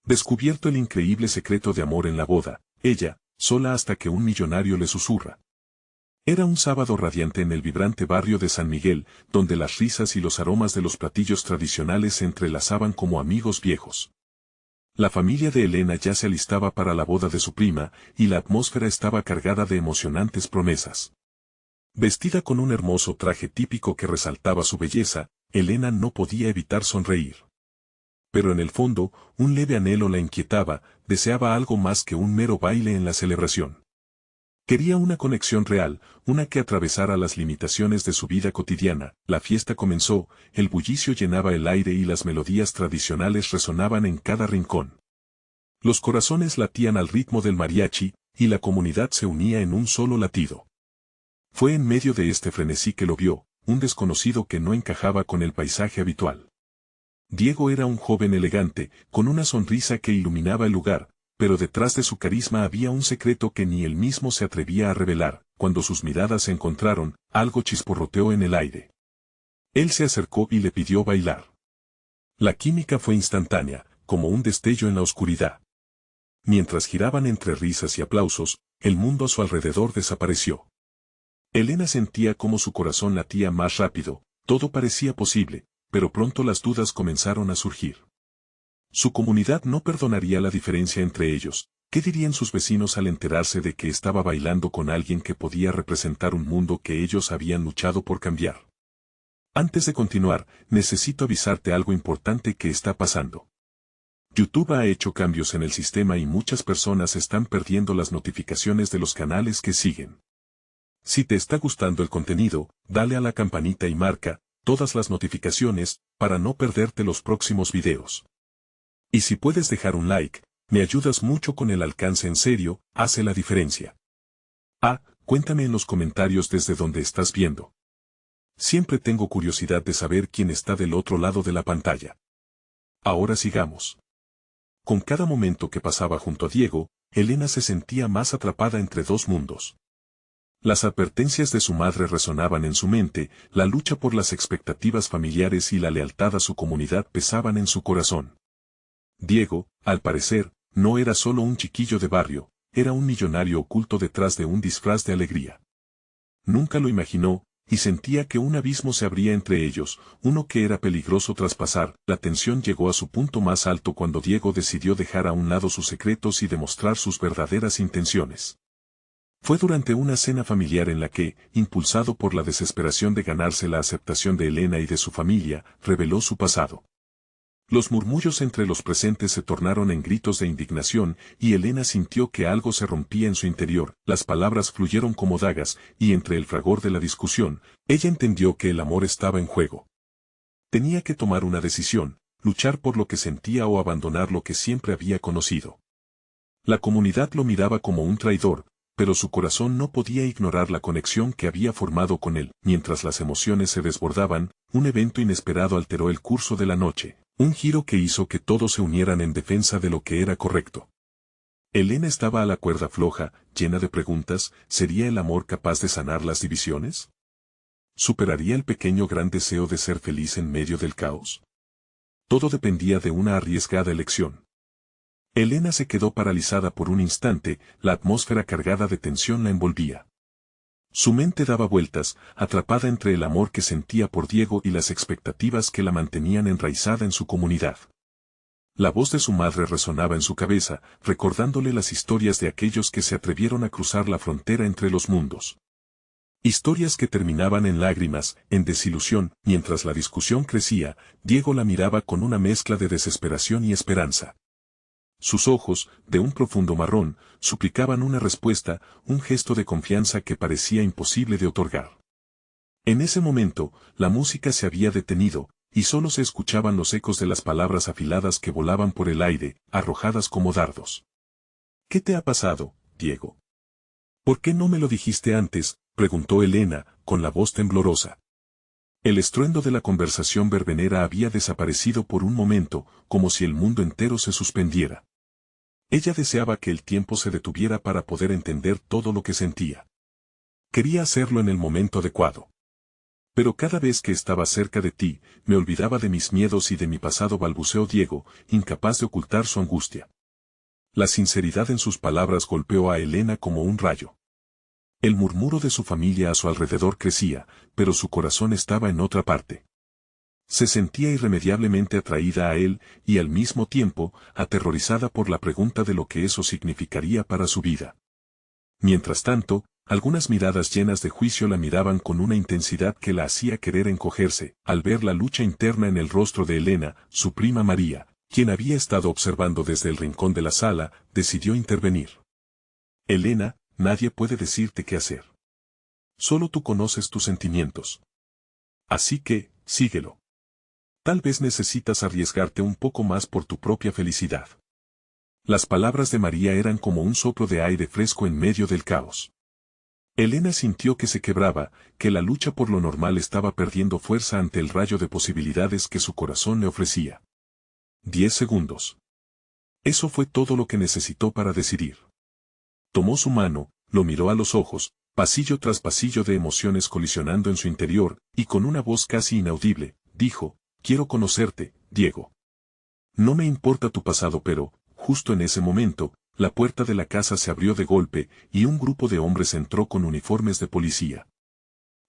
Descubierto el increíble secreto de amor en la boda, ella, sola hasta que un millonario le susurra. Era un sábado radiante en el vibrante barrio de San Miguel, donde las risas y los aromas de los platillos tradicionales se entrelazaban como amigos viejos. La familia de Elena ya se alistaba para la boda de su prima, y la atmósfera estaba cargada de emocionantes promesas. Vestida con un hermoso traje típico que resaltaba su belleza, Elena no podía evitar sonreír. Pero en el fondo, un leve anhelo la inquietaba, deseaba algo más que un mero baile en la celebración. Quería una conexión real, una que atravesara las limitaciones de su vida cotidiana. La fiesta comenzó, el bullicio llenaba el aire y las melodías tradicionales resonaban en cada rincón. Los corazones latían al ritmo del mariachi, y la comunidad se unía en un solo latido. Fue en medio de este frenesí que lo vio, un desconocido que no encajaba con el paisaje habitual. Diego era un joven elegante, con una sonrisa que iluminaba el lugar, pero detrás de su carisma había un secreto que ni él mismo se atrevía a revelar. Cuando sus miradas se encontraron, algo chisporroteó en el aire. Él se acercó y le pidió bailar. La química fue instantánea, como un destello en la oscuridad. Mientras giraban entre risas y aplausos, el mundo a su alrededor desapareció. Elena sentía cómo su corazón latía más rápido, todo parecía posible, pero pronto las dudas comenzaron a surgir. Su comunidad no perdonaría la diferencia entre ellos. ¿Qué dirían sus vecinos al enterarse de que estaba bailando con alguien que podía representar un mundo que ellos habían luchado por cambiar? Antes de continuar, necesito avisarte algo importante que está pasando. YouTube ha hecho cambios en el sistema y muchas personas están perdiendo las notificaciones de los canales que siguen. Si te está gustando el contenido, dale a la campanita y marca todas las notificaciones para no perderte los próximos videos. Y si puedes dejar un like, me ayudas mucho con el alcance. En serio, hace la diferencia. Cuéntame en los comentarios desde donde estás viendo. Siempre tengo curiosidad de saber quién está del otro lado de la pantalla. Ahora sigamos. Con cada momento que pasaba junto a Diego, Elena se sentía más atrapada entre dos mundos. Las advertencias de su madre resonaban en su mente, la lucha por las expectativas familiares y la lealtad a su comunidad pesaban en su corazón. Diego, al parecer, no era solo un chiquillo de barrio, era un millonario oculto detrás de un disfraz de alegría. Nunca lo imaginó, y sentía que un abismo se abría entre ellos, uno que era peligroso traspasar. La tensión llegó a su punto más alto cuando Diego decidió dejar a un lado sus secretos y demostrar sus verdaderas intenciones. Fue durante una cena familiar en la que, impulsado por la desesperación de ganarse la aceptación de Elena y de su familia, reveló su pasado. Los murmullos entre los presentes se tornaron en gritos de indignación, y Elena sintió que algo se rompía en su interior. Las palabras fluyeron como dagas, y entre el fragor de la discusión, ella entendió que el amor estaba en juego. Tenía que tomar una decisión, luchar por lo que sentía o abandonar lo que siempre había conocido. La comunidad lo miraba como un traidor, pero su corazón no podía ignorar la conexión que había formado con él. Mientras las emociones se desbordaban, un evento inesperado alteró el curso de la noche. Un giro que hizo que todos se unieran en defensa de lo que era correcto. Elena estaba a la cuerda floja, llena de preguntas. ¿Sería el amor capaz de sanar las divisiones? ¿Superaría el pequeño gran deseo de ser feliz en medio del caos? Todo dependía de una arriesgada elección. Elena se quedó paralizada por un instante, la atmósfera cargada de tensión la envolvía. Su mente daba vueltas, atrapada entre el amor que sentía por Diego y las expectativas que la mantenían enraizada en su comunidad. La voz de su madre resonaba en su cabeza, recordándole las historias de aquellos que se atrevieron a cruzar la frontera entre los mundos. Historias que terminaban en lágrimas, en desilusión. Mientras la discusión crecía, Diego la miraba con una mezcla de desesperación y esperanza. Sus ojos, de un profundo marrón, suplicaban una respuesta, un gesto de confianza que parecía imposible de otorgar. En ese momento, la música se había detenido, y solo se escuchaban los ecos de las palabras afiladas que volaban por el aire, arrojadas como dardos. ¿Qué te ha pasado, Diego? ¿Por qué no me lo dijiste antes?, preguntó Elena, con la voz temblorosa. El estruendo de la conversación verbenera había desaparecido por un momento, como si el mundo entero se suspendiera. Ella deseaba que el tiempo se detuviera para poder entender todo lo que sentía. Quería hacerlo en el momento adecuado. Pero cada vez que estaba cerca de ti, me olvidaba de mis miedos y de mi pasado, balbuceó Diego, incapaz de ocultar su angustia. La sinceridad en sus palabras golpeó a Elena como un rayo. El murmuro de su familia a su alrededor crecía, pero su corazón estaba en otra parte. Se sentía irremediablemente atraída a él y al mismo tiempo aterrorizada por la pregunta de lo que eso significaría para su vida. Mientras tanto, algunas miradas llenas de juicio la miraban con una intensidad que la hacía querer encogerse, al ver la lucha interna en el rostro de Elena. Su prima María, quien había estado observando desde el rincón de la sala, decidió intervenir. Elena, nadie puede decirte qué hacer. Solo tú conoces tus sentimientos. Así que, síguelo. Tal vez necesitas arriesgarte un poco más por tu propia felicidad. Las palabras de María eran como un soplo de aire fresco en medio del caos. Elena sintió que se quebraba, que la lucha por lo normal estaba perdiendo fuerza ante el rayo de posibilidades que su corazón le ofrecía. 10 segundos. Eso fue todo lo que necesitó para decidir. Tomó su mano, lo miró a los ojos, pasillo tras pasillo de emociones colisionando en su interior, y con una voz casi inaudible, dijo: quiero conocerte, Diego. No me importa tu pasado, pero, justo en ese momento, la puerta de la casa se abrió de golpe, y un grupo de hombres entró con uniformes de policía.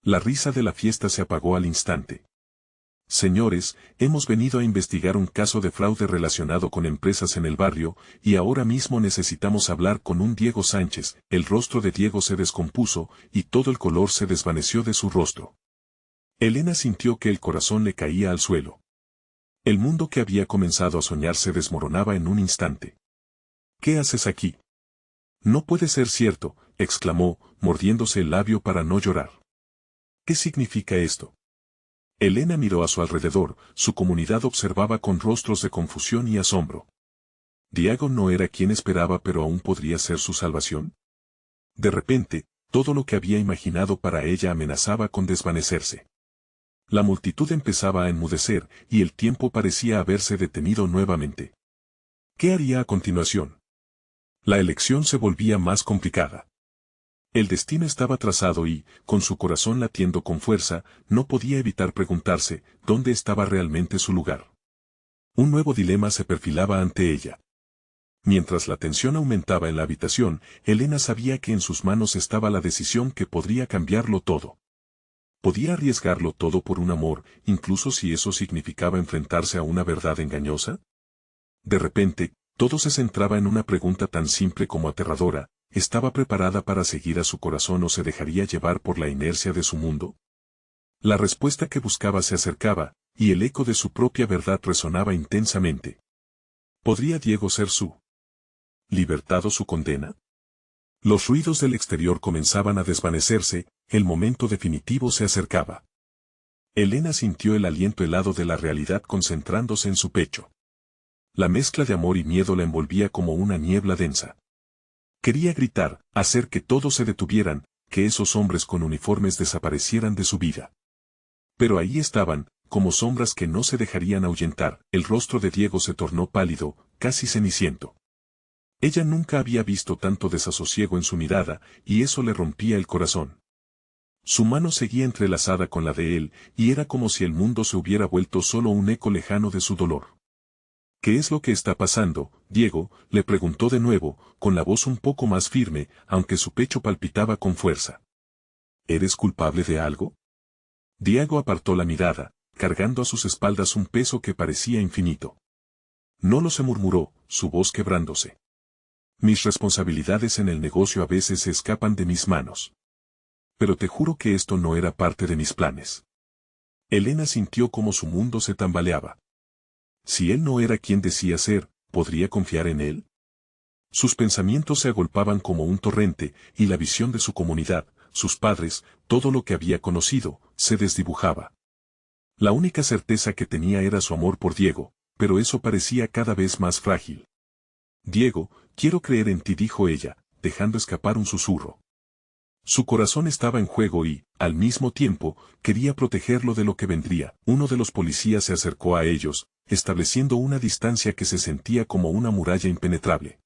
La risa de la fiesta se apagó al instante. Señores, hemos venido a investigar un caso de fraude relacionado con empresas en el barrio, y ahora mismo necesitamos hablar con un Diego Sánchez. El rostro de Diego se descompuso, y todo el color se desvaneció de su rostro. Elena sintió que el corazón le caía al suelo. El mundo que había comenzado a soñar se desmoronaba en un instante. ¿Qué haces aquí? No puede ser cierto, exclamó, mordiéndose el labio para no llorar. ¿Qué significa esto? Elena miró a su alrededor, su comunidad observaba con rostros de confusión y asombro. ¿Diego no era quien esperaba, pero aún podría ser su salvación? De repente, todo lo que había imaginado para ella amenazaba con desvanecerse. La multitud empezaba a enmudecer, y el tiempo parecía haberse detenido nuevamente. ¿Qué haría a continuación? La elección se volvía más complicada. El destino estaba trazado y, con su corazón latiendo con fuerza, no podía evitar preguntarse dónde estaba realmente su lugar. Un nuevo dilema se perfilaba ante ella. Mientras la tensión aumentaba en la habitación, Elena sabía que en sus manos estaba la decisión que podría cambiarlo todo. Podía arriesgarlo todo por un amor, incluso si eso significaba enfrentarse a una verdad engañosa. De repente, todo se centraba en una pregunta tan simple como aterradora: ¿estaba preparada para seguir a su corazón o se dejaría llevar por la inercia de su mundo? La respuesta que buscaba se acercaba, y el eco de su propia verdad resonaba intensamente. ¿Podría Diego ser su libertad o su condena? Los ruidos del exterior comenzaban a desvanecerse, el momento definitivo se acercaba. Elena sintió el aliento helado de la realidad concentrándose en su pecho. La mezcla de amor y miedo la envolvía como una niebla densa. Quería gritar, hacer que todos se detuvieran, que esos hombres con uniformes desaparecieran de su vida. Pero ahí estaban, como sombras que no se dejarían ahuyentar. El rostro de Diego se tornó pálido, casi ceniciento. Ella nunca había visto tanto desasosiego en su mirada, y eso le rompía el corazón. Su mano seguía entrelazada con la de él, y era como si el mundo se hubiera vuelto solo un eco lejano de su dolor. ¿Qué es lo que está pasando, Diego?, le preguntó de nuevo, con la voz un poco más firme, aunque su pecho palpitaba con fuerza. ¿Eres culpable de algo? Diego apartó la mirada, cargando a sus espaldas un peso que parecía infinito. No lo sé, murmuró, su voz quebrándose. Mis responsabilidades en el negocio a veces se escapan de mis manos. Pero te juro que esto no era parte de mis planes. Elena sintió como su mundo se tambaleaba. Si él no era quien decía ser, ¿podría confiar en él? Sus pensamientos se agolpaban como un torrente, y la visión de su comunidad, sus padres, todo lo que había conocido, se desdibujaba. La única certeza que tenía era su amor por Diego, pero eso parecía cada vez más frágil. Diego, quiero creer en ti, dijo ella, dejando escapar un susurro. Su corazón estaba en juego y, al mismo tiempo, quería protegerlo de lo que vendría. Uno de los policías se acercó a ellos, estableciendo una distancia que se sentía como una muralla impenetrable.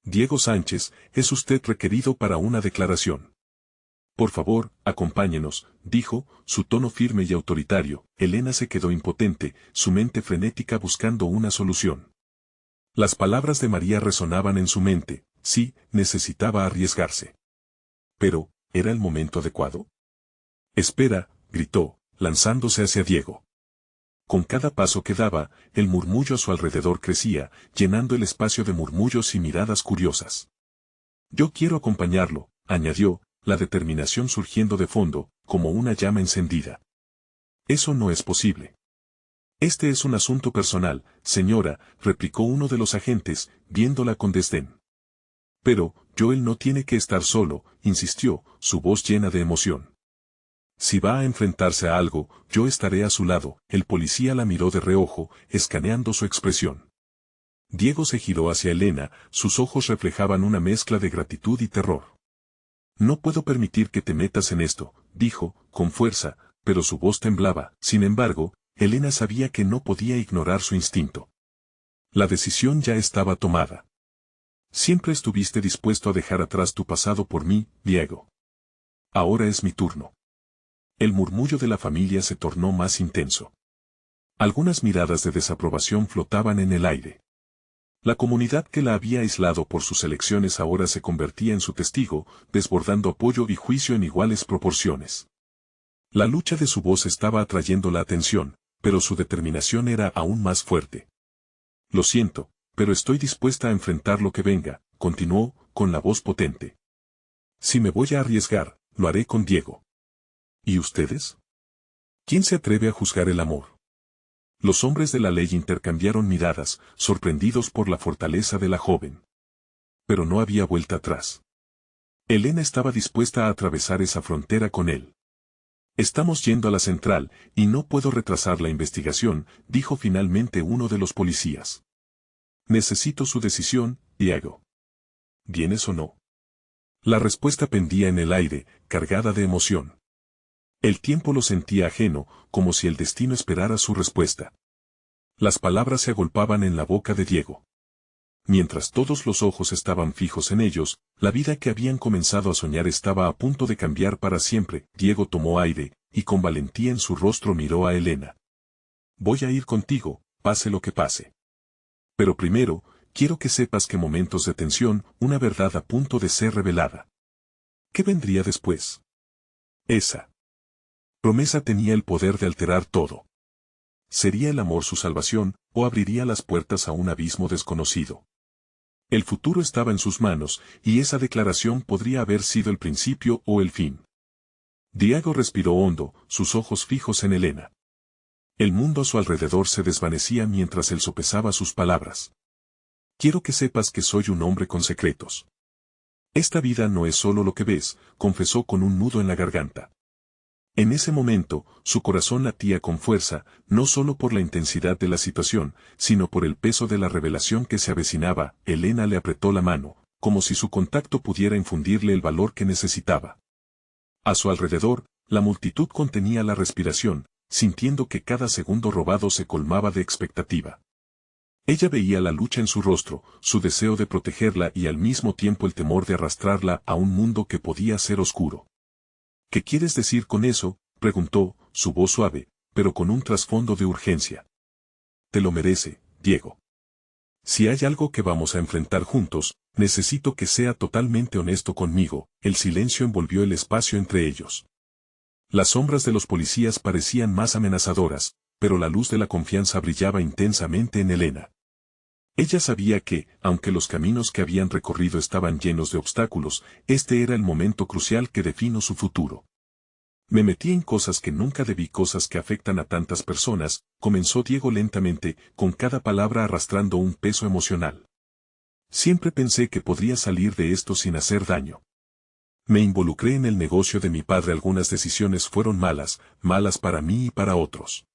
Diego Sánchez, es usted requerido para una declaración. Por favor, acompáñenos, dijo, su tono firme y autoritario. Elena se quedó impotente, su mente frenética buscando una solución. Las palabras de María resonaban en su mente, sí, necesitaba arriesgarse. Pero, ¿era el momento adecuado? Espera, gritó, lanzándose hacia Diego. Con cada paso que daba, el murmullo a su alrededor crecía, llenando el espacio de murmullos y miradas curiosas. Yo quiero acompañarlo, añadió, la determinación surgiendo de fondo, como una llama encendida. Eso no es posible. Este es un asunto personal, señora, replicó uno de los agentes, viéndola con desdén. Pero, Joel no tiene que estar solo, insistió, su voz llena de emoción. Si va a enfrentarse a algo, yo estaré a su lado. El policía la miró de reojo, escaneando su expresión. Diego se giró hacia Elena, sus ojos reflejaban una mezcla de gratitud y terror. No puedo permitir que te metas en esto, dijo, con fuerza, pero su voz temblaba. Sin embargo, Elena sabía que no podía ignorar su instinto. La decisión ya estaba tomada. Siempre estuviste dispuesto a dejar atrás tu pasado por mí, Diego. Ahora es mi turno. El murmullo de la familia se tornó más intenso. Algunas miradas de desaprobación flotaban en el aire. La comunidad que la había aislado por sus elecciones ahora se convertía en su testigo, desbordando apoyo y juicio en iguales proporciones. La lucha de su voz estaba atrayendo la atención, pero su determinación era aún más fuerte. Lo siento, pero estoy dispuesta a enfrentar lo que venga, continuó, con la voz potente. Si me voy a arriesgar, lo haré con Diego. ¿Y ustedes? ¿Quién se atreve a juzgar el amor? Los hombres de la ley intercambiaron miradas, sorprendidos por la fortaleza de la joven. Pero no había vuelta atrás. Elena estaba dispuesta a atravesar esa frontera con él. Estamos yendo a la central, y no puedo retrasar la investigación, dijo finalmente uno de los policías. Necesito su decisión, Diego. ¿Vienes o no? La respuesta pendía en el aire, cargada de emoción. El tiempo lo sentía ajeno, como si el destino esperara su respuesta. Las palabras se agolpaban en la boca de Diego. Mientras todos los ojos estaban fijos en ellos, la vida que habían comenzado a soñar estaba a punto de cambiar para siempre. Diego tomó aire, y con valentía en su rostro miró a Elena. Voy a ir contigo, pase lo que pase. Pero primero, quiero que sepas que momentos de tensión, una verdad a punto de ser revelada. ¿Qué vendría después? Esa promesa tenía el poder de alterar todo. ¿Sería el amor su salvación, o abriría las puertas a un abismo desconocido? El futuro estaba en sus manos, y esa declaración podría haber sido el principio o el fin. Diego respiró hondo, sus ojos fijos en Elena. El mundo a su alrededor se desvanecía mientras él sopesaba sus palabras. Quiero que sepas que soy un hombre con secretos. Esta vida no es solo lo que ves, confesó con un nudo en la garganta. En ese momento, su corazón latía con fuerza, no solo por la intensidad de la situación, sino por el peso de la revelación que se avecinaba. Elena le apretó la mano, como si su contacto pudiera infundirle el valor que necesitaba. A su alrededor, la multitud contenía la respiración, sintiendo que cada segundo robado se colmaba de expectativa. Ella veía la lucha en su rostro, su deseo de protegerla y al mismo tiempo el temor de arrastrarla a un mundo que podía ser oscuro. ¿Qué quieres decir con eso?, preguntó, su voz suave, pero con un trasfondo de urgencia. Te lo merece, Diego. Si hay algo que vamos a enfrentar juntos, necesito que sea totalmente honesto conmigo. El silencio envolvió el espacio entre ellos. Las sombras de los policías parecían más amenazadoras, pero la luz de la confianza brillaba intensamente en Elena. Ella sabía que, aunque los caminos que habían recorrido estaban llenos de obstáculos, este era el momento crucial que definió su futuro. Me metí en cosas que nunca debí, cosas que afectan a tantas personas, comenzó Diego lentamente, con cada palabra arrastrando un peso emocional. Siempre pensé que podría salir de esto sin hacer daño. Me involucré en el negocio de mi padre, algunas decisiones fueron malas, malas para mí y para otros.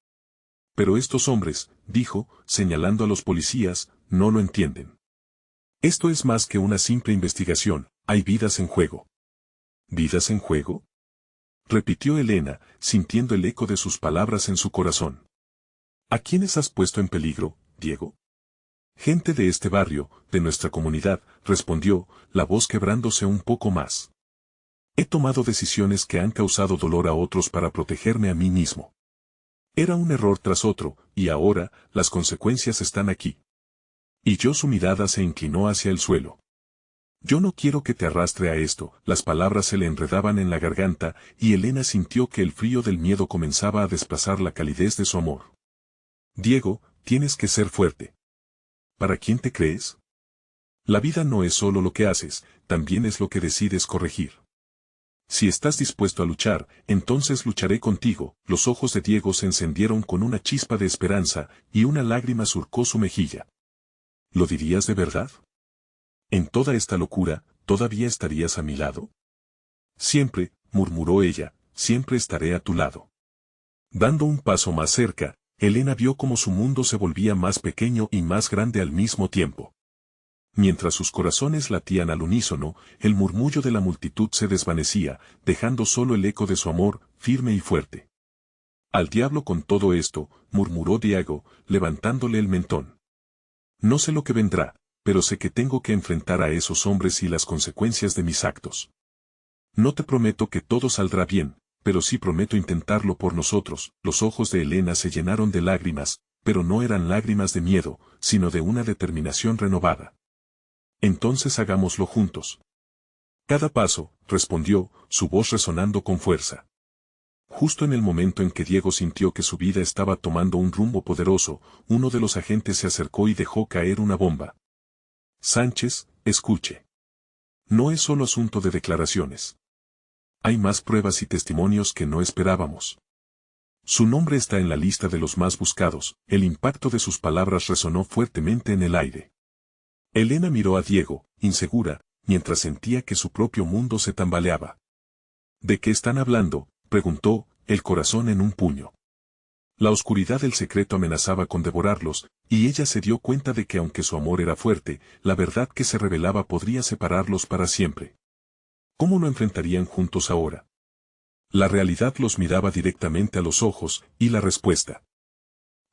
Pero estos hombres, dijo, señalando a los policías, no lo entienden. Esto es más que una simple investigación, hay vidas en juego. ¿Vidas en juego?, repitió Elena, sintiendo el eco de sus palabras en su corazón. ¿A quiénes has puesto en peligro, Diego? Gente de este barrio, de nuestra comunidad, respondió, la voz quebrándose un poco más. He tomado decisiones que han causado dolor a otros para protegerme a mí mismo. Era un error tras otro, y ahora, las consecuencias están aquí. Y su mirada se inclinó hacia el suelo. Yo no quiero que te arrastre a esto. Las palabras se le enredaban en la garganta, y Elena sintió que el frío del miedo comenzaba a desplazar la calidez de su amor. Diego, tienes que ser fuerte. ¿Para quién te crees? La vida no es solo lo que haces, también es lo que decides corregir. Si estás dispuesto a luchar, entonces lucharé contigo. Los ojos de Diego se encendieron con una chispa de esperanza, y una lágrima surcó su mejilla. ¿Lo dirías de verdad? ¿En toda esta locura, todavía estarías a mi lado? Siempre, murmuró ella, siempre estaré a tu lado. Dando un paso más cerca, Elena vio cómo su mundo se volvía más pequeño y más grande al mismo tiempo. Mientras sus corazones latían al unísono, el murmullo de la multitud se desvanecía, dejando solo el eco de su amor, firme y fuerte. Al diablo con todo esto, murmuró Diego, levantándole el mentón. No sé lo que vendrá, pero sé que tengo que enfrentar a esos hombres y las consecuencias de mis actos. No te prometo que todo saldrá bien, pero sí prometo intentarlo por nosotros. Los ojos de Elena se llenaron de lágrimas, pero no eran lágrimas de miedo, sino de una determinación renovada. Entonces hagámoslo juntos. Cada paso, respondió, su voz resonando con fuerza. Justo en el momento en que Diego sintió que su vida estaba tomando un rumbo poderoso, uno de los agentes se acercó y dejó caer una bomba. Sánchez, escuche. No es solo asunto de declaraciones. Hay más pruebas y testimonios que no esperábamos. Su nombre está en la lista de los más buscados. El impacto de sus palabras resonó fuertemente en el aire. Elena miró a Diego, insegura, mientras sentía que su propio mundo se tambaleaba. ¿De qué están hablando?, preguntó, el corazón en un puño. La oscuridad del secreto amenazaba con devorarlos, y ella se dio cuenta de que aunque su amor era fuerte, la verdad que se revelaba podría separarlos para siempre. ¿Cómo lo enfrentarían juntos ahora? La realidad los miraba directamente a los ojos, y la respuesta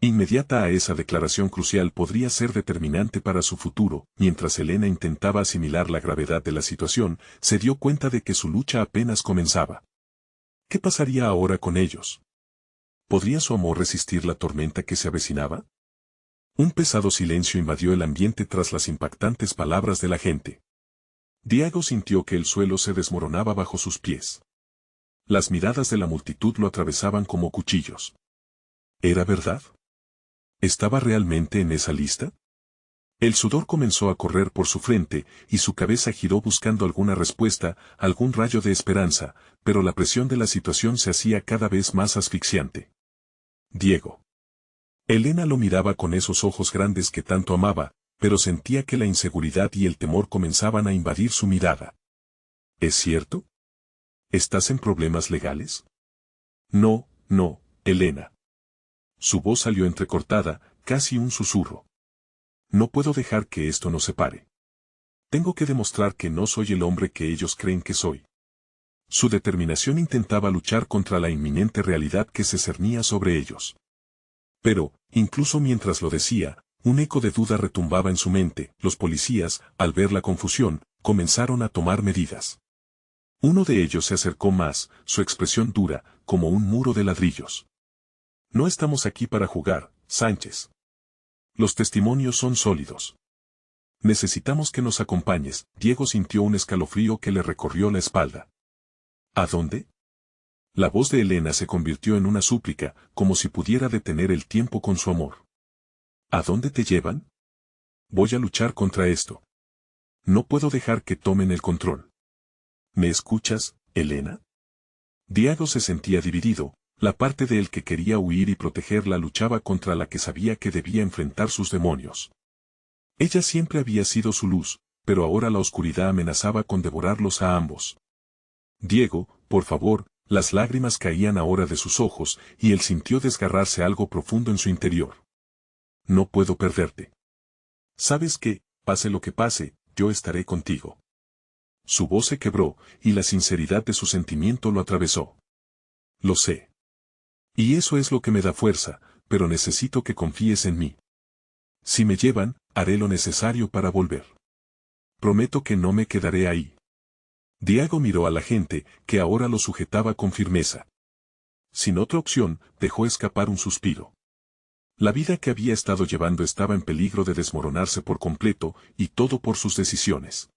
inmediata a esa declaración crucial podría ser determinante para su futuro. Mientras Elena intentaba asimilar la gravedad de la situación, se dio cuenta de que su lucha apenas comenzaba. ¿Qué pasaría ahora con ellos? ¿Podría su amor resistir la tormenta que se avecinaba? Un pesado silencio invadió el ambiente tras las impactantes palabras de la gente. Diego sintió que el suelo se desmoronaba bajo sus pies. Las miradas de la multitud lo atravesaban como cuchillos. ¿Era verdad? ¿Estaba realmente en esa lista? El sudor comenzó a correr por su frente, y su cabeza giró buscando alguna respuesta, algún rayo de esperanza, pero la presión de la situación se hacía cada vez más asfixiante. Diego. Elena lo miraba con esos ojos grandes que tanto amaba, pero sentía que la inseguridad y el temor comenzaban a invadir su mirada. ¿Es cierto? ¿Estás en problemas legales? No, no, Elena. Su voz salió entrecortada, casi un susurro. No puedo dejar que esto nos separe. Tengo que demostrar que no soy el hombre que ellos creen que soy. Su determinación intentaba luchar contra la inminente realidad que se cernía sobre ellos. Pero, incluso mientras lo decía, un eco de duda retumbaba en su mente. Los policías, al ver la confusión, comenzaron a tomar medidas. Uno de ellos se acercó más, su expresión dura, como un muro de ladrillos. No estamos aquí para jugar, Sánchez. Los testimonios son sólidos. Necesitamos que nos acompañes. Diego sintió un escalofrío que le recorrió la espalda. ¿A dónde? La voz de Elena se convirtió en una súplica, como si pudiera detener el tiempo con su amor. ¿A dónde te llevan? Voy a luchar contra esto. No puedo dejar que tomen el control. ¿Me escuchas, Elena? Diego se sentía dividido. La parte de él que quería huir y protegerla luchaba contra la que sabía que debía enfrentar sus demonios. Ella siempre había sido su luz, pero ahora la oscuridad amenazaba con devorarlos a ambos. Diego, por favor. Las lágrimas caían ahora de sus ojos, y él sintió desgarrarse algo profundo en su interior. No puedo perderte. Sabes que, pase lo que pase, yo estaré contigo. Su voz se quebró, y la sinceridad de su sentimiento lo atravesó. Lo sé. Y eso es lo que me da fuerza, pero necesito que confíes en mí. Si me llevan, haré lo necesario para volver. Prometo que no me quedaré ahí. Diego miró a la gente, que ahora lo sujetaba con firmeza. Sin otra opción, dejó escapar un suspiro. La vida que había estado llevando estaba en peligro de desmoronarse por completo, y todo por sus decisiones.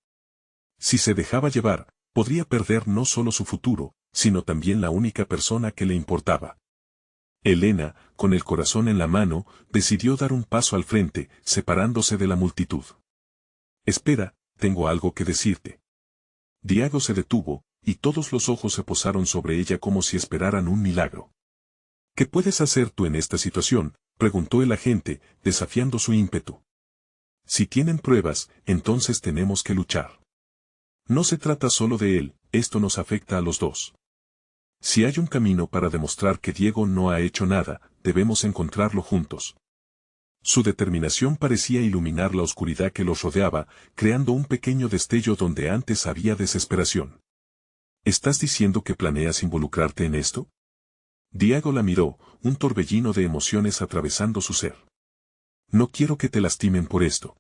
Si se dejaba llevar, podría perder no solo su futuro, sino también la única persona que le importaba. Elena, con el corazón en la mano, decidió dar un paso al frente, separándose de la multitud. Espera, tengo algo que decirte. Diego se detuvo, y todos los ojos se posaron sobre ella como si esperaran un milagro. ¿Qué puedes hacer tú en esta situación?, preguntó el agente, desafiando su ímpetu. Si tienen pruebas, entonces tenemos que luchar. No se trata solo de él, esto nos afecta a los dos. Si hay un camino para demostrar que Diego no ha hecho nada, debemos encontrarlo juntos. Su determinación parecía iluminar la oscuridad que los rodeaba, creando un pequeño destello donde antes había desesperación. ¿Estás diciendo que planeas involucrarte en esto? Diego la miró, un torbellino de emociones atravesando su ser. No quiero que te lastimen por esto.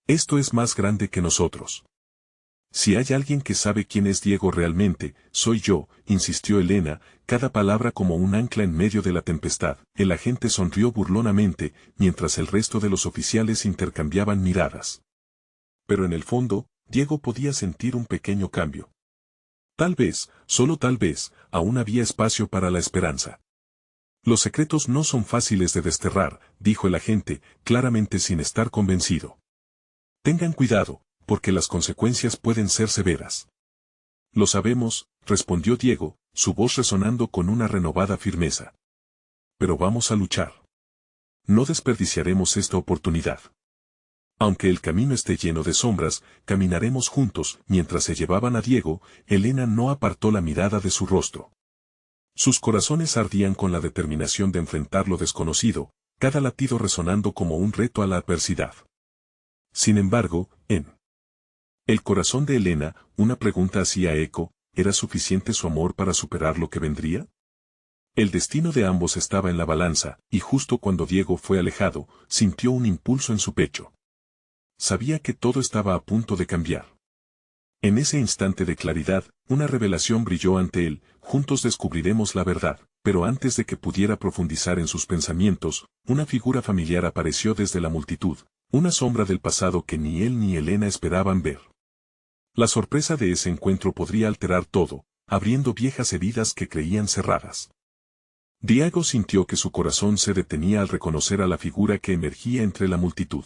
Esto es más grande que nosotros. Si hay alguien que sabe quién es Diego realmente, soy yo, insistió Elena, cada palabra como un ancla en medio de la tempestad. El agente sonrió burlonamente, mientras el resto de los oficiales intercambiaban miradas. Pero en el fondo, Diego podía sentir un pequeño cambio. Tal vez, solo tal vez, aún había espacio para la esperanza. Los secretos no son fáciles de desterrar, dijo el agente, claramente sin estar convencido. Tengan cuidado, porque las consecuencias pueden ser severas. Lo sabemos, respondió Diego, su voz resonando con una renovada firmeza. Pero vamos a luchar. No desperdiciaremos esta oportunidad. Aunque el camino esté lleno de sombras, caminaremos juntos. Mientras se llevaban a Diego, Elena no apartó la mirada de su rostro. Sus corazones ardían con la determinación de enfrentar lo desconocido, cada latido resonando como un reto a la adversidad. Sin embargo, en el corazón de Elena, una pregunta hacía eco: ¿era suficiente su amor para superar lo que vendría? El destino de ambos estaba en la balanza, y justo cuando Diego fue alejado, sintió un impulso en su pecho. Sabía que todo estaba a punto de cambiar. En ese instante de claridad, una revelación brilló ante él: juntos descubriremos la verdad. Pero antes de que pudiera profundizar en sus pensamientos, una figura familiar apareció desde la multitud, una sombra del pasado que ni él ni Elena esperaban ver. La sorpresa de ese encuentro podría alterar todo, abriendo viejas heridas que creían cerradas. Diego sintió que su corazón se detenía al reconocer a la figura que emergía entre la multitud.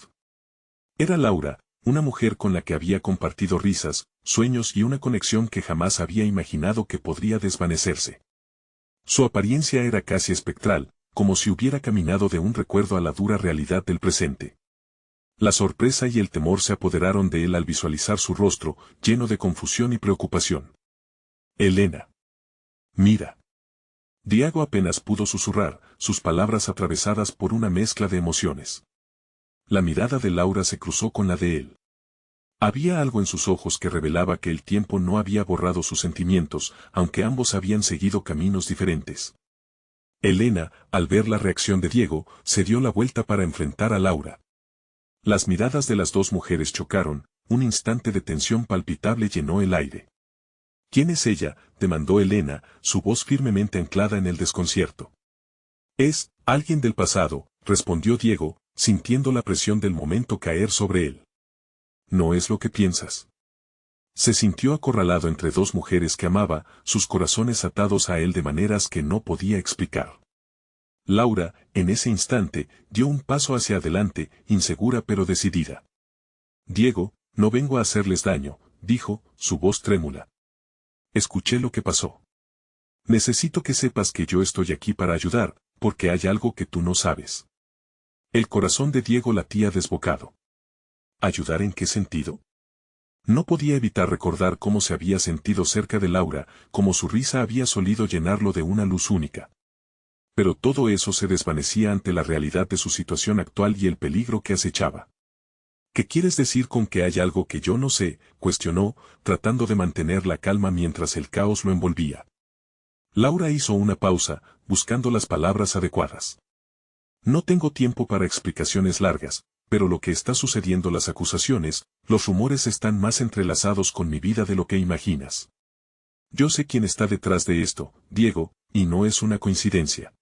Era Laura, una mujer con la que había compartido risas, sueños y una conexión que jamás había imaginado que podría desvanecerse. Su apariencia era casi espectral, como si hubiera caminado de un recuerdo a la dura realidad del presente. La sorpresa y el temor se apoderaron de él al visualizar su rostro, lleno de confusión y preocupación. Elena. Mira. Diego apenas pudo susurrar, sus palabras atravesadas por una mezcla de emociones. La mirada de Laura se cruzó con la de él. Había algo en sus ojos que revelaba que el tiempo no había borrado sus sentimientos, aunque ambos habían seguido caminos diferentes. Elena, al ver la reacción de Diego, se dio la vuelta para enfrentar a Laura. Las miradas de las dos mujeres chocaron, un instante de tensión palpitable llenó el aire. ¿Quién es ella?, demandó Elena, su voz firmemente anclada en el desconcierto. Es alguien del pasado, respondió Diego, sintiendo la presión del momento caer sobre él. ¿No es lo que piensas? Se sintió acorralado entre dos mujeres que amaba, sus corazones atados a él de maneras que no podía explicar. Laura, en ese instante, dio un paso hacia adelante, insegura pero decidida. Diego, no vengo a hacerles daño, dijo, su voz trémula. Escuché lo que pasó. Necesito que sepas que yo estoy aquí para ayudar, porque hay algo que tú no sabes. El corazón de Diego latía desbocado. ¿Ayudar en qué sentido? No podía evitar recordar cómo se había sentido cerca de Laura, cómo su risa había solido llenarlo de una luz única. Pero todo eso se desvanecía ante la realidad de su situación actual y el peligro que acechaba. ¿Qué quieres decir con que hay algo que yo no sé?, cuestionó, tratando de mantener la calma mientras el caos lo envolvía. Laura hizo una pausa, buscando las palabras adecuadas. No tengo tiempo para explicaciones largas, pero lo que está sucediendo, las acusaciones, los rumores están más entrelazados con mi vida de lo que imaginas. Yo sé quién está detrás de esto, Diego, y no es una coincidencia.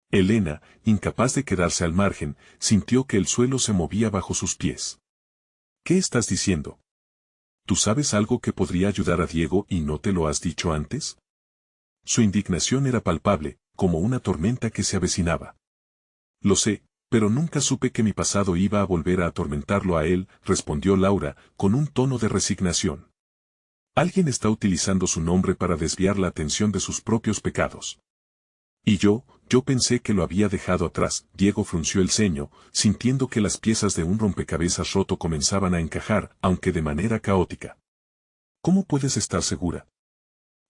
Elena, incapaz de quedarse al margen, sintió que el suelo se movía bajo sus pies. ¿Qué estás diciendo? ¿Tú sabes algo que podría ayudar a Diego y no te lo has dicho antes? Su indignación era palpable, como una tormenta que se avecinaba. Lo sé, pero nunca supe que mi pasado iba a volver a atormentarlo a él, respondió Laura, con un tono de resignación. Alguien está utilizando su nombre para desviar la atención de sus propios pecados. Y yo pensé que lo había dejado atrás. Diego frunció el ceño, sintiendo que las piezas de un rompecabezas roto comenzaban a encajar, aunque de manera caótica. ¿Cómo puedes estar segura?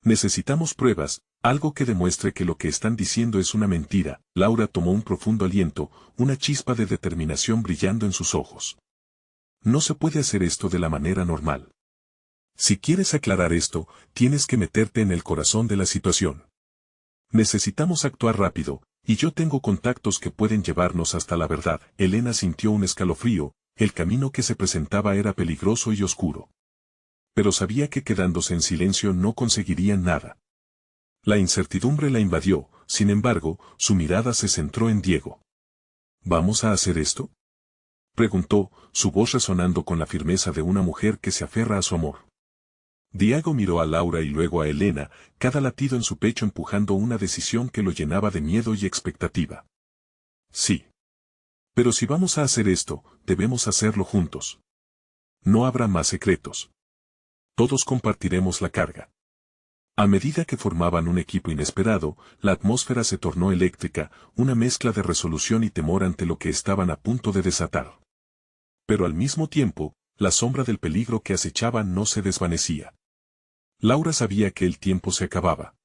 Necesitamos pruebas, algo que demuestre que lo que están diciendo es una mentira. Laura tomó un profundo aliento, una chispa de determinación brillando en sus ojos. No se puede hacer esto de la manera normal. Si quieres aclarar esto, tienes que meterte en el corazón de la situación. Necesitamos actuar rápido, y yo tengo contactos que pueden llevarnos hasta la verdad. Elena sintió un escalofrío, el camino que se presentaba era peligroso y oscuro. Pero sabía que quedándose en silencio no conseguirían nada. La incertidumbre la invadió, sin embargo, su mirada se centró en Diego. ¿Vamos a hacer esto?, preguntó, su voz resonando con la firmeza de una mujer que se aferra a su amor. Diego miró a Laura y luego a Elena, cada latido en su pecho empujando una decisión que lo llenaba de miedo y expectativa. Sí. Pero si vamos a hacer esto, debemos hacerlo juntos. No habrá más secretos. Todos compartiremos la carga. A medida que formaban un equipo inesperado, la atmósfera se tornó eléctrica, una mezcla de resolución y temor ante lo que estaban a punto de desatar. Pero al mismo tiempo, la sombra del peligro que acechaba no se desvanecía. Laura sabía que el tiempo se acababa.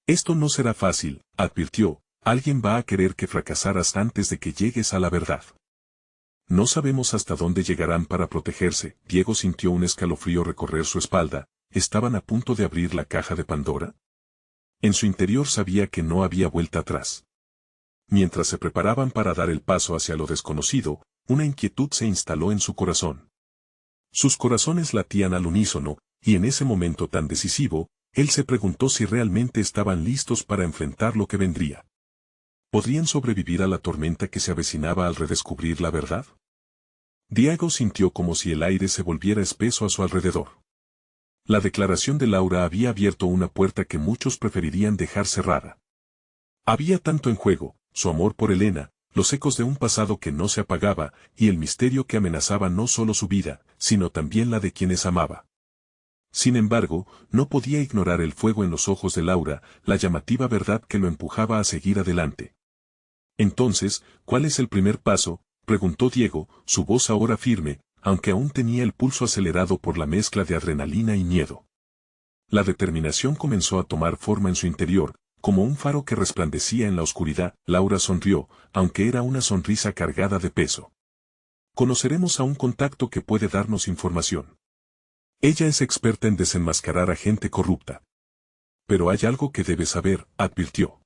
Esto no será fácil, advirtió, alguien va a querer que fracasaras antes de que llegues a la verdad. No sabemos hasta dónde llegarán para protegerse. Diego sintió un escalofrío recorrer su espalda. ¿Estaban a punto de abrir la caja de Pandora? En su interior sabía que no había vuelta atrás. Mientras se preparaban para dar el paso hacia lo desconocido, una inquietud se instaló en su corazón. Sus corazones latían al unísono, y en ese momento tan decisivo, él se preguntó si realmente estaban listos para enfrentar lo que vendría. ¿Podrían sobrevivir a la tormenta que se avecinaba al redescubrir la verdad? Diego sintió como si el aire se volviera espeso a su alrededor. La declaración de Laura había abierto una puerta que muchos preferirían dejar cerrada. Había tanto en juego, su amor por Elena, los ecos de un pasado que no se apagaba, y el misterio que amenazaba no solo su vida, sino también la de quienes amaba. Sin embargo, no podía ignorar el fuego en los ojos de Laura, la llamativa verdad que lo empujaba a seguir adelante. Entonces, ¿cuál es el primer paso?, preguntó Diego, su voz ahora firme, aunque aún tenía el pulso acelerado por la mezcla de adrenalina y miedo. La determinación comenzó a tomar forma en su interior, como un faro que resplandecía en la oscuridad. Laura sonrió, aunque era una sonrisa cargada de peso. Conoceremos a un contacto que puede darnos información. Ella es experta en desenmascarar a gente corrupta. Pero hay algo que debes saber, advirtió.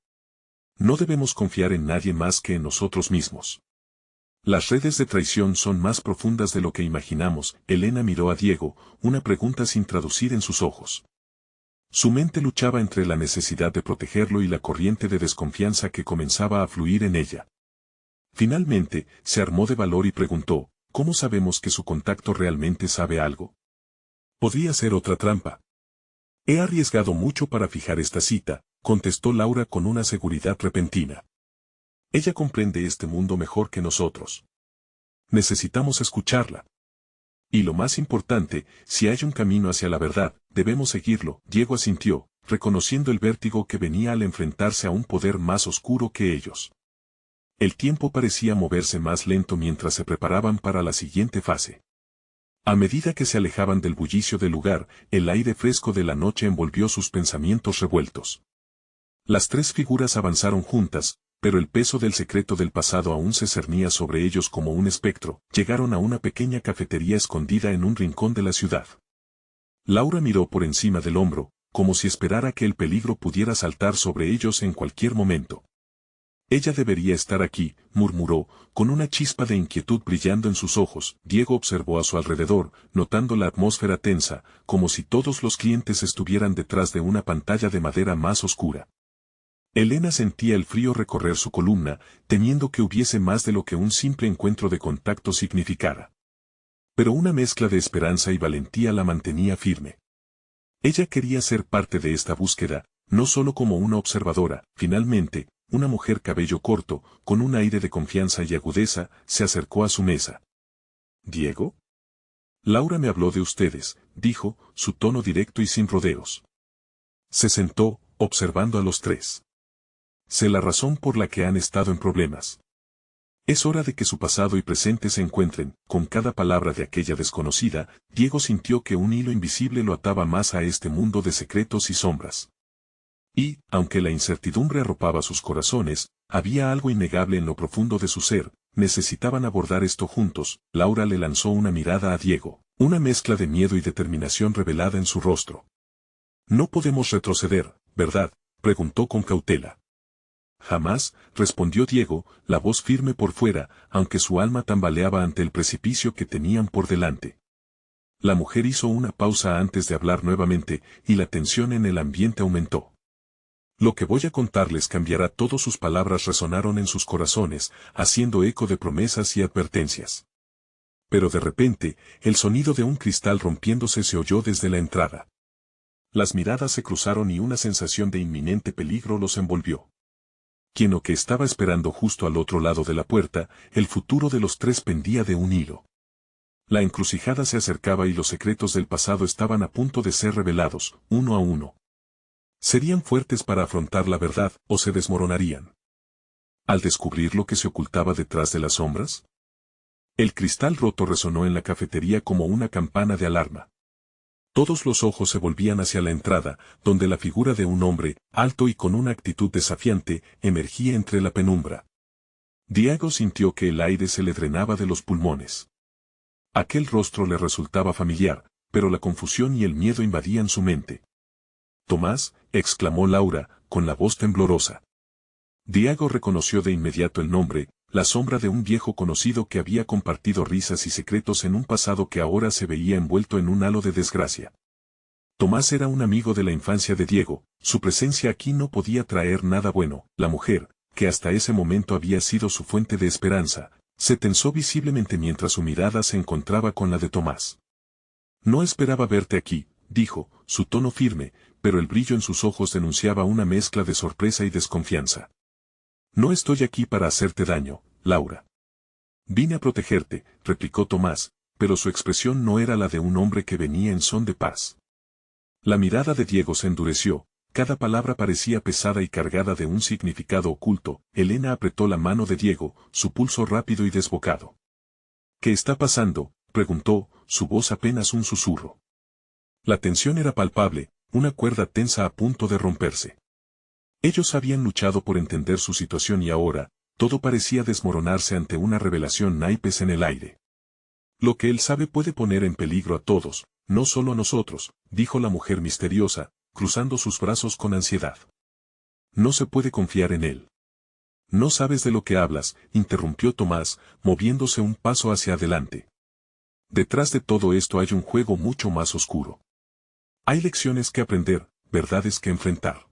No debemos confiar en nadie más que en nosotros mismos. Las redes de traición son más profundas de lo que imaginamos. Elena miró a Diego, una pregunta sin traducir en sus ojos. Su mente luchaba entre la necesidad de protegerlo y la corriente de desconfianza que comenzaba a fluir en ella. Finalmente, se armó de valor y preguntó, ¿cómo sabemos que su contacto realmente sabe algo? Podría ser otra trampa. He arriesgado mucho para fijar esta cita, contestó Laura con una seguridad repentina. Ella comprende este mundo mejor que nosotros. Necesitamos escucharla. Y lo más importante, si hay un camino hacia la verdad, debemos seguirlo. Diego asintió, reconociendo el vértigo que venía al enfrentarse a un poder más oscuro que ellos. El tiempo parecía moverse más lento mientras se preparaban para la siguiente fase. A medida que se alejaban del bullicio del lugar, el aire fresco de la noche envolvió sus pensamientos revueltos. Las tres figuras avanzaron juntas, pero el peso del secreto del pasado aún se cernía sobre ellos como un espectro. Llegaron a una pequeña cafetería escondida en un rincón de la ciudad. Laura miró por encima del hombro, como si esperara que el peligro pudiera saltar sobre ellos en cualquier momento. Ella debería estar aquí, murmuró, con una chispa de inquietud brillando en sus ojos. Diego observó a su alrededor, notando la atmósfera tensa, como si todos los clientes estuvieran detrás de una pantalla de madera más oscura. Elena sentía el frío recorrer su columna, temiendo que hubiese más de lo que un simple encuentro de contacto significara. Pero una mezcla de esperanza y valentía la mantenía firme. Ella quería ser parte de esta búsqueda, no solo como una observadora. Finalmente, una mujer cabello corto, con un aire de confianza y agudeza, se acercó a su mesa. ¿Diego? Laura me habló de ustedes, dijo, su tono directo y sin rodeos. Se sentó, observando a los tres. Sé la razón por la que han estado en problemas. Es hora de que su pasado y presente se encuentren. Con cada palabra de aquella desconocida, Diego sintió que un hilo invisible lo ataba más a este mundo de secretos y sombras. Y, aunque la incertidumbre arropaba sus corazones, había algo innegable en lo profundo de su ser. Necesitaban abordar esto juntos. Laura le lanzó una mirada a Diego, una mezcla de miedo y determinación revelada en su rostro. No podemos retroceder, ¿verdad?, preguntó con cautela. Jamás, respondió Diego, la voz firme por fuera, aunque su alma tambaleaba ante el precipicio que tenían por delante. La mujer hizo una pausa antes de hablar nuevamente, y la tensión en el ambiente aumentó. Lo que voy a contarles cambiará todo. Sus palabras resonaron en sus corazones, haciendo eco de promesas y advertencias. Pero de repente, el sonido de un cristal rompiéndose se oyó desde la entrada. Las miradas se cruzaron y una sensación de inminente peligro los envolvió. Quien o que estaba esperando justo al otro lado de la puerta, el futuro de los tres pendía de un hilo. La encrucijada se acercaba y los secretos del pasado estaban a punto de ser revelados, uno a uno. ¿Serían fuertes para afrontar la verdad o se desmoronarían al descubrir lo que se ocultaba detrás de las sombras? El cristal roto resonó en la cafetería como una campana de alarma. Todos los ojos se volvían hacia la entrada, donde la figura de un hombre, alto y con una actitud desafiante, emergía entre la penumbra. Diego sintió que el aire se le drenaba de los pulmones. Aquel rostro le resultaba familiar, pero la confusión y el miedo invadían su mente. «Tomás», exclamó Laura, con la voz temblorosa. Diego reconoció de inmediato el nombre, la sombra de un viejo conocido que había compartido risas y secretos en un pasado que ahora se veía envuelto en un halo de desgracia. Tomás era un amigo de la infancia de Diego, su presencia aquí no podía traer nada bueno. La mujer, que hasta ese momento había sido su fuente de esperanza, se tensó visiblemente mientras su mirada se encontraba con la de Tomás. «No esperaba verte aquí», dijo, su tono firme, pero el brillo en sus ojos denunciaba una mezcla de sorpresa y desconfianza. «No estoy aquí para hacerte daño, Laura. Vine a protegerte», replicó Tomás, pero su expresión no era la de un hombre que venía en son de paz. La mirada de Diego se endureció, cada palabra parecía pesada y cargada de un significado oculto. Elena apretó la mano de Diego, su pulso rápido y desbocado. «¿Qué está pasando?», preguntó, su voz apenas un susurro. La tensión era palpable, una cuerda tensa a punto de romperse. Ellos habían luchado por entender su situación y ahora, todo parecía desmoronarse ante una revelación naipes en el aire. «Lo que él sabe puede poner en peligro a todos, no solo a nosotros», dijo la mujer misteriosa, cruzando sus brazos con ansiedad. «No se puede confiar en él». «No sabes de lo que hablas», interrumpió Tomás, moviéndose un paso hacia adelante. «Detrás de todo esto hay un juego mucho más oscuro. Hay lecciones que aprender, verdades que enfrentar.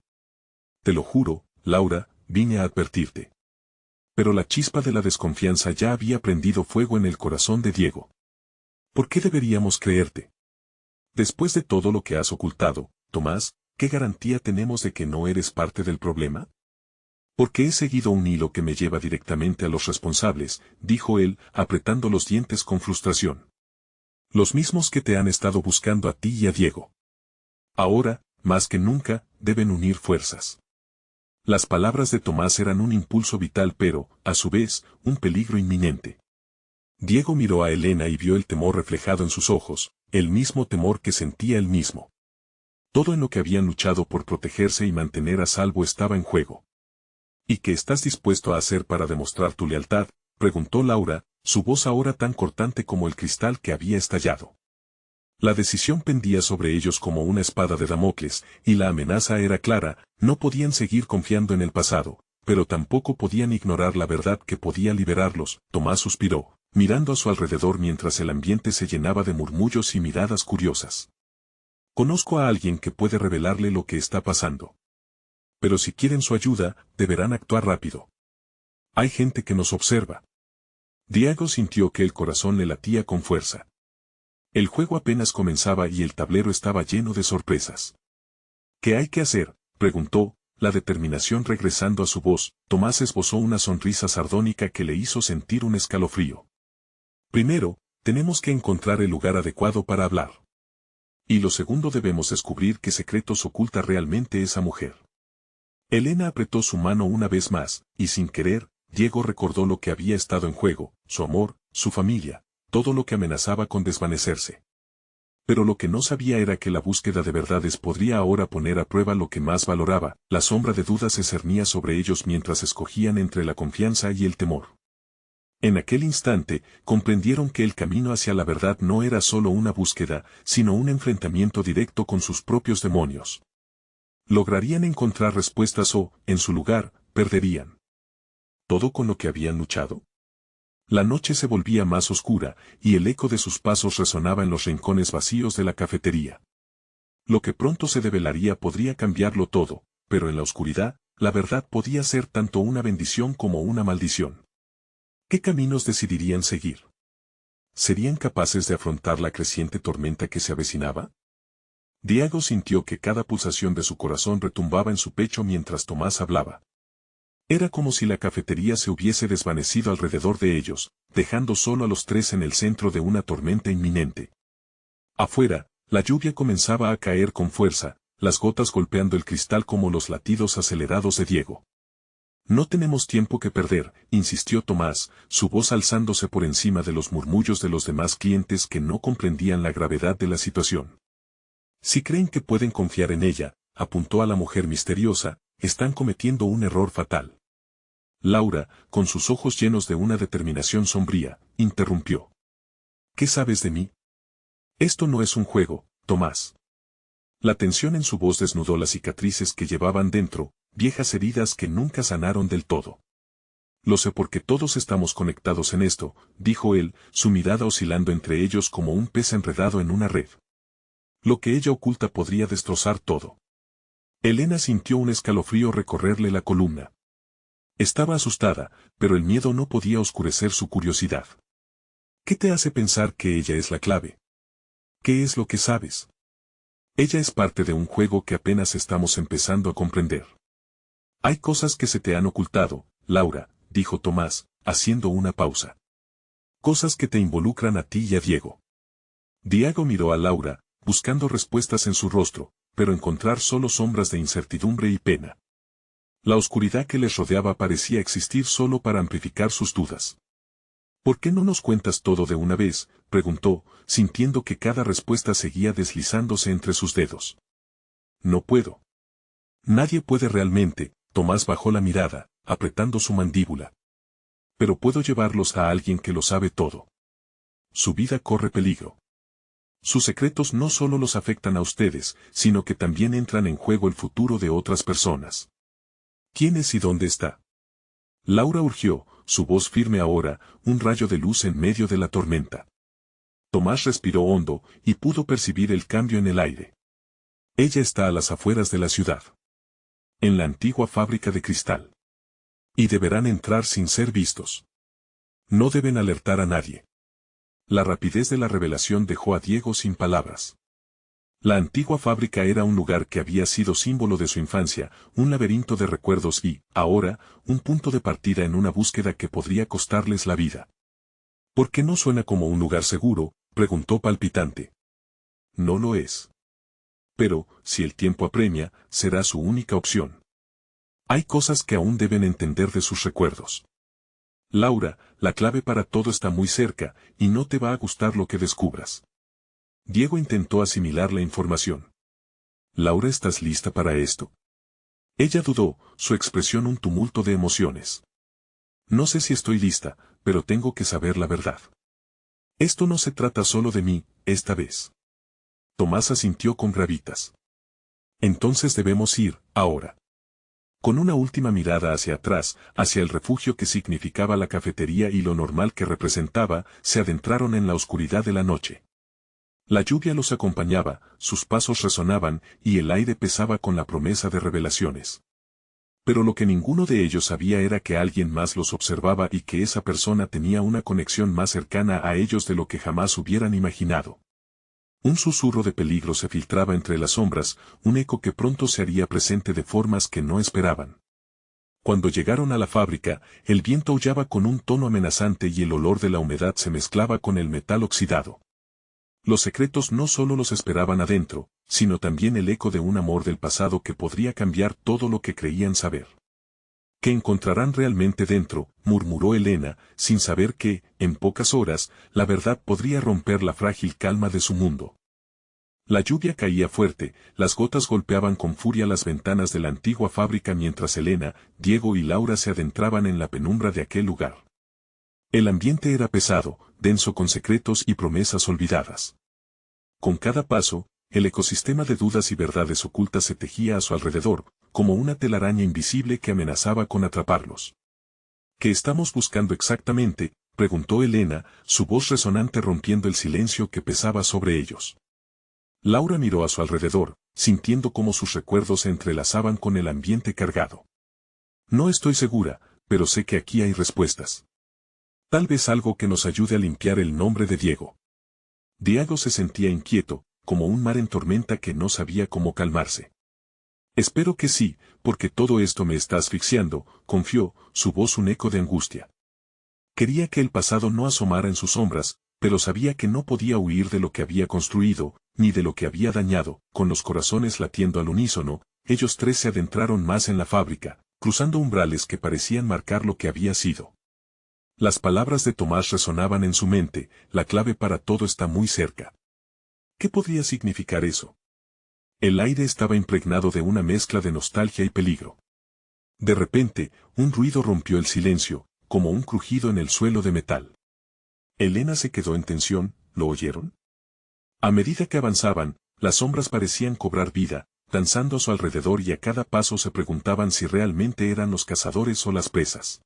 Te lo juro, Laura, vine a advertirte». Pero la chispa de la desconfianza ya había prendido fuego en el corazón de Diego. «¿Por qué deberíamos creerte? Después de todo lo que has ocultado, Tomás, ¿qué garantía tenemos de que no eres parte del problema?» «Porque he seguido un hilo que me lleva directamente a los responsables», dijo él, apretando los dientes con frustración. «Los mismos que te han estado buscando a ti y a Diego. Ahora, más que nunca, deben unir fuerzas». Las palabras de Tomás eran un impulso vital pero, a su vez, un peligro inminente. Diego miró a Elena y vio el temor reflejado en sus ojos, el mismo temor que sentía él mismo. Todo en lo que habían luchado por protegerse y mantener a salvo estaba en juego. «¿Y qué estás dispuesto a hacer para demostrar tu lealtad?», preguntó Laura, su voz ahora tan cortante como el cristal que había estallado. La decisión pendía sobre ellos como una espada de Damocles, y la amenaza era clara: no podían seguir confiando en el pasado, pero tampoco podían ignorar la verdad que podía liberarlos. Tomás suspiró, mirando a su alrededor mientras el ambiente se llenaba de murmullos y miradas curiosas. Conozco a alguien que puede revelarle lo que está pasando. Pero si quieren su ayuda, deberán actuar rápido. Hay gente que nos observa. Diego sintió que el corazón le latía con fuerza. El juego apenas comenzaba y el tablero estaba lleno de sorpresas. ¿Qué hay que hacer?, preguntó, la determinación regresando a su voz. Tomás esbozó una sonrisa sardónica que le hizo sentir un escalofrío. Primero, tenemos que encontrar el lugar adecuado para hablar. Y lo segundo, debemos descubrir qué secretos oculta realmente esa mujer. Elena apretó su mano una vez más, y sin querer, Diego recordó lo que había estado en juego, su amor, su familia, todo lo que amenazaba con desvanecerse. Pero lo que no sabía era que la búsqueda de verdades podría ahora poner a prueba lo que más valoraba. La sombra de duda se cernía sobre ellos mientras escogían entre la confianza y el temor. En aquel instante, comprendieron que el camino hacia la verdad no era solo una búsqueda, sino un enfrentamiento directo con sus propios demonios. ¿Lograrían encontrar respuestas o, en su lugar, perderían todo con lo que habían luchado? La noche se volvía más oscura, y el eco de sus pasos resonaba en los rincones vacíos de la cafetería. Lo que pronto se develaría podría cambiarlo todo, pero en la oscuridad, la verdad podía ser tanto una bendición como una maldición. ¿Qué caminos decidirían seguir? ¿Serían capaces de afrontar la creciente tormenta que se avecinaba? Diego sintió que cada pulsación de su corazón retumbaba en su pecho mientras Tomás hablaba. Era como si la cafetería se hubiese desvanecido alrededor de ellos, dejando solo a los tres en el centro de una tormenta inminente. Afuera, la lluvia comenzaba a caer con fuerza, las gotas golpeando el cristal como los latidos acelerados de Diego. No tenemos tiempo que perder, insistió Tomás, su voz alzándose por encima de los murmullos de los demás clientes que no comprendían la gravedad de la situación. Si creen que pueden confiar en ella, apuntó a la mujer misteriosa, están cometiendo un error fatal. Laura, con sus ojos llenos de una determinación sombría, interrumpió. ¿Qué sabes de mí? Esto no es un juego, Tomás. La tensión en su voz desnudó las cicatrices que llevaban dentro, viejas heridas que nunca sanaron del todo. Lo sé porque todos estamos conectados en esto, dijo él, su mirada oscilando entre ellos como un pez enredado en una red. Lo que ella oculta podría destrozar todo. Elena sintió un escalofrío recorrerle la columna. Estaba asustada, pero el miedo no podía oscurecer su curiosidad. ¿Qué te hace pensar que ella es la clave? ¿Qué es lo que sabes? Ella es parte de un juego que apenas estamos empezando a comprender. Hay cosas que se te han ocultado, Laura, dijo Tomás, haciendo una pausa. Cosas que te involucran a ti y a Diego. Diego miró a Laura, buscando respuestas en su rostro, pero encontrar solo sombras de incertidumbre y pena. La oscuridad que les rodeaba parecía existir solo para amplificar sus dudas. ¿Por qué no nos cuentas todo de una vez?, preguntó, sintiendo que cada respuesta seguía deslizándose entre sus dedos. No puedo. Nadie puede realmente, Tomás bajó la mirada, apretando su mandíbula. Pero puedo llevarlos a alguien que lo sabe todo. Su vida corre peligro. Sus secretos no solo los afectan a ustedes, sino que también entran en juego el futuro de otras personas. ¿Quién es y dónde está? Laura urgió, su voz firme ahora, un rayo de luz en medio de la tormenta. Tomás respiró hondo, y pudo percibir el cambio en el aire. Ella está a las afueras de la ciudad. En la antigua fábrica de cristal. Y deberán entrar sin ser vistos. No deben alertar a nadie. La rapidez de la revelación dejó a Diego sin palabras. La antigua fábrica era un lugar que había sido símbolo de su infancia, un laberinto de recuerdos y, ahora, un punto de partida en una búsqueda que podría costarles la vida. ¿Por qué no suena como un lugar seguro?, preguntó palpitante. No lo es. Pero, si el tiempo apremia, será su única opción. Hay cosas que aún deben entender de sus recuerdos. Laura, la clave para todo está muy cerca, y no te va a gustar lo que descubras. Diego intentó asimilar la información. Laura, ¿estás lista para esto? Ella dudó, su expresión un tumulto de emociones. No sé si estoy lista, pero tengo que saber la verdad. Esto no se trata solo de mí, esta vez. Tomás asintió con gravitas. Entonces debemos ir, ahora. Con una última mirada hacia atrás, hacia el refugio que significaba la cafetería y lo normal que representaba, se adentraron en la oscuridad de la noche. La lluvia los acompañaba, sus pasos resonaban y el aire pesaba con la promesa de revelaciones. Pero lo que ninguno de ellos sabía era que alguien más los observaba y que esa persona tenía una conexión más cercana a ellos de lo que jamás hubieran imaginado. Un susurro de peligro se filtraba entre las sombras, un eco que pronto se haría presente de formas que no esperaban. Cuando llegaron a la fábrica, el viento aullaba con un tono amenazante y el olor de la humedad se mezclaba con el metal oxidado. Los secretos no solo los esperaban adentro, sino también el eco de un amor del pasado que podría cambiar todo lo que creían saber. ¿Qué encontrarán realmente dentro?, murmuró Elena, sin saber que, en pocas horas, la verdad podría romper la frágil calma de su mundo. La lluvia caía fuerte, las gotas golpeaban con furia las ventanas de la antigua fábrica mientras Elena, Diego y Laura se adentraban en la penumbra de aquel lugar. El ambiente era pesado, denso con secretos y promesas olvidadas. Con cada paso, el ecosistema de dudas y verdades ocultas se tejía a su alrededor, como una telaraña invisible que amenazaba con atraparlos. ¿Qué estamos buscando exactamente?, preguntó Elena, su voz resonante rompiendo el silencio que pesaba sobre ellos. Laura miró a su alrededor, sintiendo cómo sus recuerdos se entrelazaban con el ambiente cargado. No estoy segura, pero sé que aquí hay respuestas. Tal vez algo que nos ayude a limpiar el nombre de Diego. Diego se sentía inquieto, como un mar en tormenta que no sabía cómo calmarse. Espero que sí, porque todo esto me está asfixiando, confió, su voz un eco de angustia. Quería que el pasado no asomara en sus sombras, pero sabía que no podía huir de lo que había construido, ni de lo que había dañado. Con los corazones latiendo al unísono, ellos tres se adentraron más en la fábrica, cruzando umbrales que parecían marcar lo que había sido. Las palabras de Tomás resonaban en su mente, la clave para todo está muy cerca. ¿Qué podría significar eso? El aire estaba impregnado de una mezcla de nostalgia y peligro. De repente, un ruido rompió el silencio, como un crujido en el suelo de metal. Elena se quedó en tensión, ¿lo oyeron? A medida que avanzaban, las sombras parecían cobrar vida, danzando a su alrededor y a cada paso se preguntaban si realmente eran los cazadores o las presas.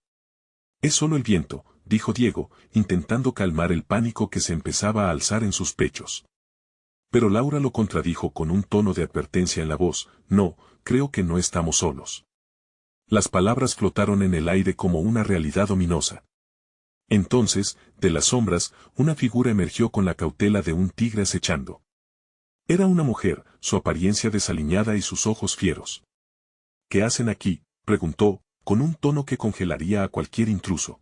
Es solo el viento, dijo Diego, intentando calmar el pánico que se empezaba a alzar en sus pechos. Pero Laura lo contradijo con un tono de advertencia en la voz, no, creo que no estamos solos. Las palabras flotaron en el aire como una realidad ominosa. Entonces, de las sombras, una figura emergió con la cautela de un tigre acechando. Era una mujer, su apariencia desaliñada y sus ojos fieros. ¿Qué hacen aquí?, preguntó, con un tono que congelaría a cualquier intruso.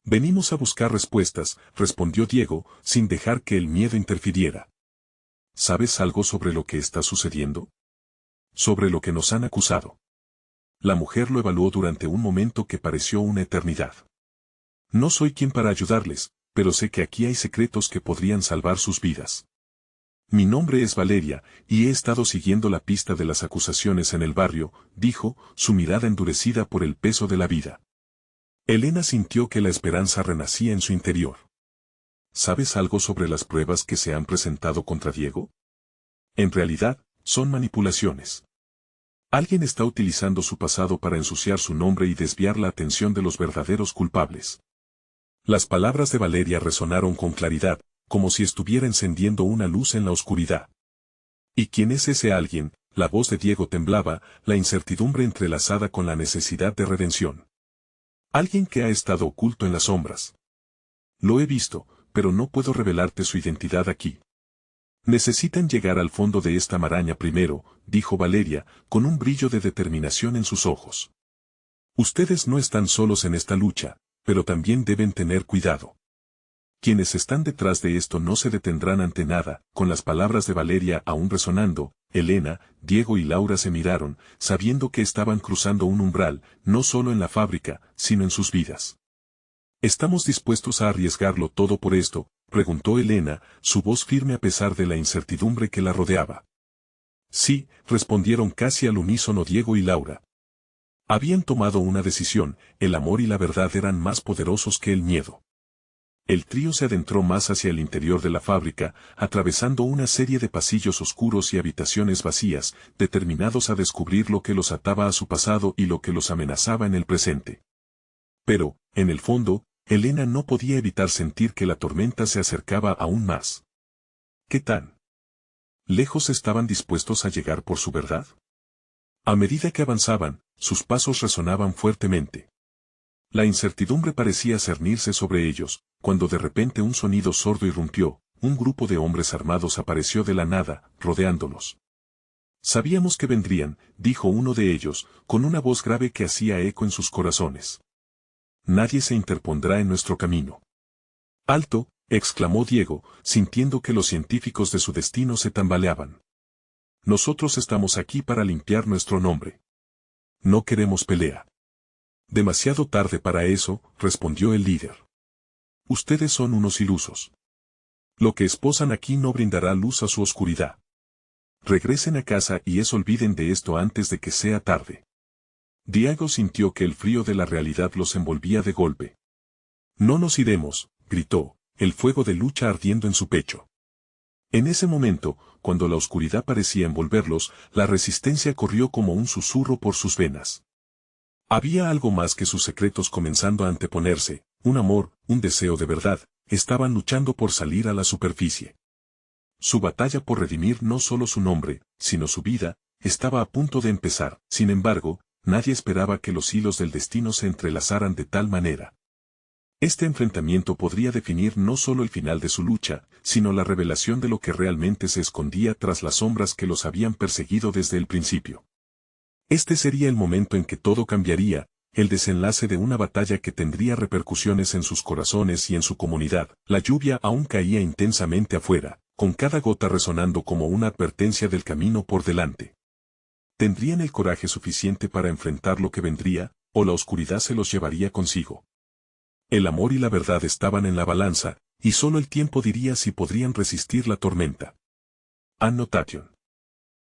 Venimos a buscar respuestas, respondió Diego, sin dejar que el miedo interfiriera. ¿Sabes algo sobre lo que está sucediendo? Sobre lo que nos han acusado. La mujer lo evaluó durante un momento que pareció una eternidad. No soy quien para ayudarles, pero sé que aquí hay secretos que podrían salvar sus vidas. Mi nombre es Valeria, y he estado siguiendo la pista de las acusaciones en el barrio, dijo, su mirada endurecida por el peso de la vida. Elena sintió que la esperanza renacía en su interior. ¿Sabes algo sobre las pruebas que se han presentado contra Diego? En realidad, son manipulaciones. Alguien está utilizando su pasado para ensuciar su nombre y desviar la atención de los verdaderos culpables. Las palabras de Valeria resonaron con claridad, como si estuviera encendiendo una luz en la oscuridad. ¿Y quién es ese alguien? La voz de Diego temblaba, la incertidumbre entrelazada con la necesidad de redención. Alguien que ha estado oculto en las sombras. Lo he visto, pero no puedo revelarte su identidad aquí. Necesitan llegar al fondo de esta maraña primero, dijo Valeria, con un brillo de determinación en sus ojos. Ustedes no están solos en esta lucha, pero también deben tener cuidado. Quienes están detrás de esto no se detendrán ante nada. Con las palabras de Valeria aún resonando, Elena, Diego y Laura se miraron, sabiendo que estaban cruzando un umbral, no solo en la fábrica, sino en sus vidas. ¿Estamos dispuestos a arriesgarlo todo por esto?, preguntó Elena, su voz firme a pesar de la incertidumbre que la rodeaba. Sí, respondieron casi al unísono Diego y Laura. Habían tomado una decisión, el amor y la verdad eran más poderosos que el miedo. El trío se adentró más hacia el interior de la fábrica, atravesando una serie de pasillos oscuros y habitaciones vacías, determinados a descubrir lo que los ataba a su pasado y lo que los amenazaba en el presente. Pero, en el fondo, Elena no podía evitar sentir que la tormenta se acercaba aún más. ¿Qué tan lejos estaban dispuestos a llegar por su verdad? A medida que avanzaban, sus pasos resonaban fuertemente. La incertidumbre parecía cernirse sobre ellos, cuando de repente un sonido sordo irrumpió, un grupo de hombres armados apareció de la nada, rodeándolos. Sabíamos que vendrían, dijo uno de ellos, con una voz grave que hacía eco en sus corazones. Nadie se interpondrá en nuestro camino. ¡Alto!, exclamó Diego, sintiendo que los científicos de su destino se tambaleaban. Nosotros estamos aquí para limpiar nuestro nombre. No queremos pelea. Demasiado tarde para eso, respondió el líder. Ustedes son unos ilusos. Lo que esposan aquí no brindará luz a su oscuridad. Regresen a casa y olviden de esto antes de que sea tarde. Diego sintió que el frío de la realidad los envolvía de golpe. No nos iremos, gritó, el fuego de lucha ardiendo en su pecho. En ese momento, cuando la oscuridad parecía envolverlos, la resistencia corrió como un susurro por sus venas. Había algo más que sus secretos comenzando a anteponerse, un amor, un deseo de verdad, estaban luchando por salir a la superficie. Su batalla por redimir no solo su nombre, sino su vida, estaba a punto de empezar. Sin embargo, nadie esperaba que los hilos del destino se entrelazaran de tal manera. Este enfrentamiento podría definir no solo el final de su lucha, sino la revelación de lo que realmente se escondía tras las sombras que los habían perseguido desde el principio. Este sería el momento en que todo cambiaría, el desenlace de una batalla que tendría repercusiones en sus corazones y en su comunidad. La lluvia aún caía intensamente afuera, con cada gota resonando como una advertencia del camino por delante. ¿Tendrían el coraje suficiente para enfrentar lo que vendría, o la oscuridad se los llevaría consigo? El amor y la verdad estaban en la balanza, y solo el tiempo diría si podrían resistir la tormenta. Annotation.